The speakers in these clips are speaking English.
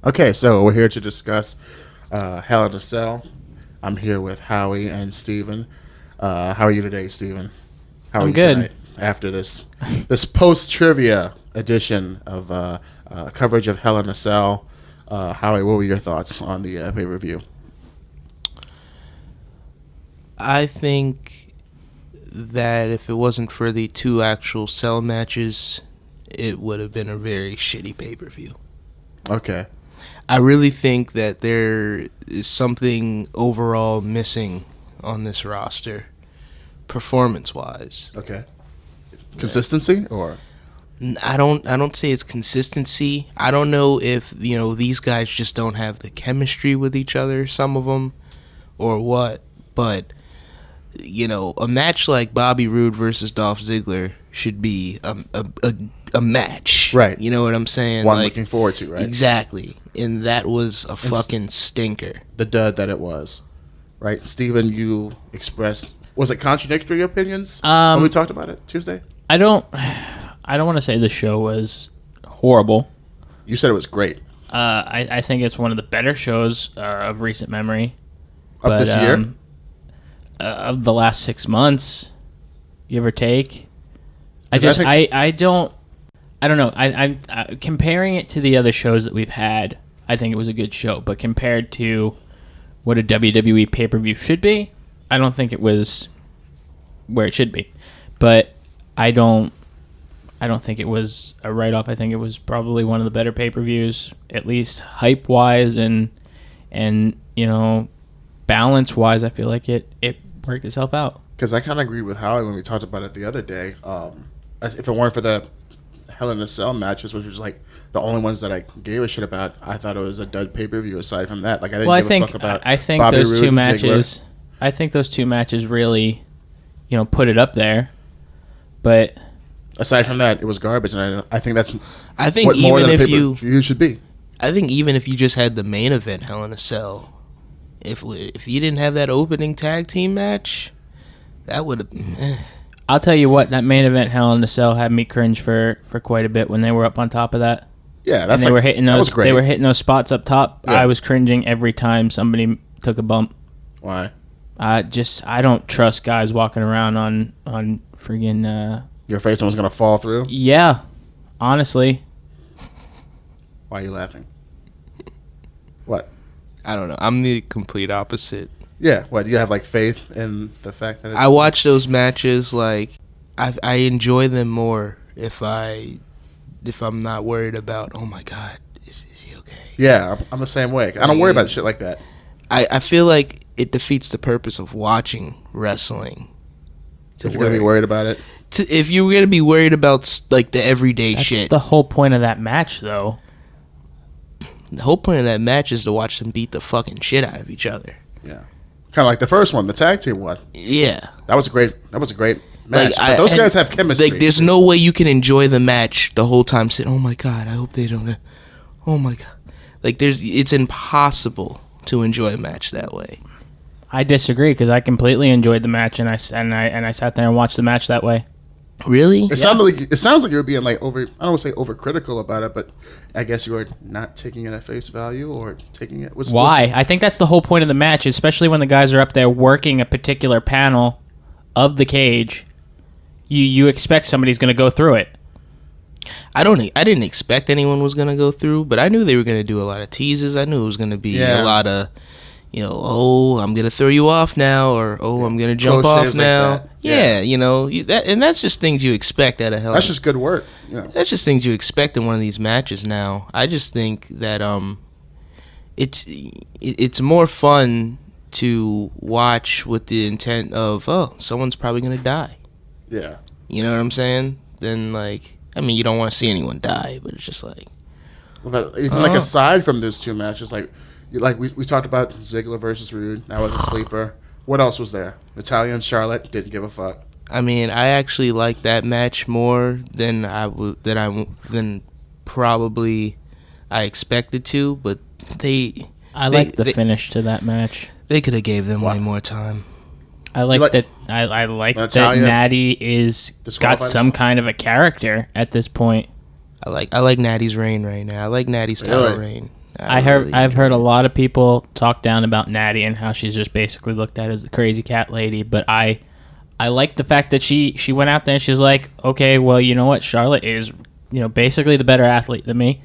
Okay, so we're here to discuss Hell in a Cell. I'm here with Howie and Steven. How are you today, Steven? How are I'm you good. tonight after this post-trivia edition of coverage of Hell in a Cell? Howie, what were your thoughts on the pay-per-view? I think that if it wasn't for the two actual cell matches, it would have been a very shitty pay-per-view. Okay. I really think that there is something overall missing on this roster, performance-wise. Okay. Consistency or? I don't say it's consistency. I don't know if, these guys just don't have the chemistry with each other, some of them, or what. But, a match like Bobby Roode versus Dolph Ziggler should be a match. Right. You know what I'm saying? One looking forward to, right? Exactly. And that was a fucking stinker. The dud that it was. Right? Steven, you expressed, was it contradictory opinions when we talked about it Tuesday? I don't want to say the show was horrible. You said it was great. I think it's one of the better shows of recent memory. Of this year? Of the last 6 months, give or take. I don't know. I'm comparing it to the other shows that we've had. I think it was a good show, but compared to what a WWE pay-per-view should be, I don't think it was where it should be. But I don't think it was a write-off. I think it was probably one of the better pay-per-views, at least hype-wise and balance-wise. I feel like it worked itself out. Because I kind of agreed with Howie when we talked about it the other day. If it weren't for the Hell in a Cell matches, which was like the only ones that I gave a shit about, I thought it was a dud pay-per-view aside from that. Like I didn't give a fuck about I think Bobby those Roode two and matches. Ziggler. I think those two matches really, put it up there. But aside from that, it was garbage, and I think that's what more even than a if pay-per-view should be. I think even if you just had the main event Hell in a Cell, if you didn't have that opening tag team match, that would have. I'll tell you what, that main event Hell in a Cell had me cringe for quite a bit when they were up on top of that. Yeah, that's and they were hitting those. That was great. They were hitting those spots up top. Yeah. I was cringing every time somebody took a bump. Why? I don't trust guys walking around on friggin'. You're afraid someone's gonna fall through? Yeah, honestly. Why are you laughing? What? I don't know. I'm the complete opposite. Yeah, what? You have like faith in the fact that it's... I watch those matches like I enjoy them more if I'm not worried about, oh my God, is he okay? Yeah, I'm the same way. I don't worry about shit like that. I feel like it defeats the purpose of watching wrestling. If you're gonna be worried about it. If you're gonna be worried about like the everyday shit. That's the whole point of that match, though. The whole point of that match is to watch them beat the fucking shit out of each other. Yeah. Kind of like the first one, the tag team one. Yeah. That was a great match. But those guys have chemistry. Like, there's no way you can enjoy the match the whole time sitting, oh my God, I hope they don't. Oh my God. Like, it's impossible to enjoy a match that way. I disagree because I completely enjoyed the match and I sat there and watched the match that way. Really? It sounds like you were being like over. I don't want to say overcritical about it, but I guess you were not taking it at face value or taking it. Why? I think that's the whole point of the match, especially when the guys are up there working a particular panel of the cage. You expect somebody's going to go through it. I didn't expect anyone was going to go through, but I knew they were going to do a lot of teases. I knew it was going to be a lot of, oh, I'm going to throw you off now, or oh, I'm going to jump off now. Like that. And that's just things you expect out of Hell. That's just good work. Yeah. That's just things you expect in one of these matches now. I just think that it's more fun to watch with the intent of, oh, someone's probably going to die. Yeah. You know what I'm saying? Then, like, I mean, you don't want to see anyone die, but it's just like... But even like aside from those two matches, like we talked about Ziggler versus Roode. That was a sleeper. What else was there? Natalya and Charlotte didn't give a fuck. I mean, I actually like that match more than probably I expected to, but I like the finish to that match. They could have gave them way more time. I like that. I like that Natty is got some kind of a character at this point. I like Natty's reign right now. I like Natty's title reign. I've heard a lot of people talk down about Natty and how she's just basically looked at as the crazy cat lady, but I like the fact that she went out there and she's like, okay, well, you know what, Charlotte is, basically the better athlete than me,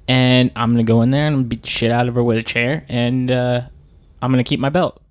and I'm gonna go in there and beat the shit out of her with a chair, and I'm gonna keep my belt.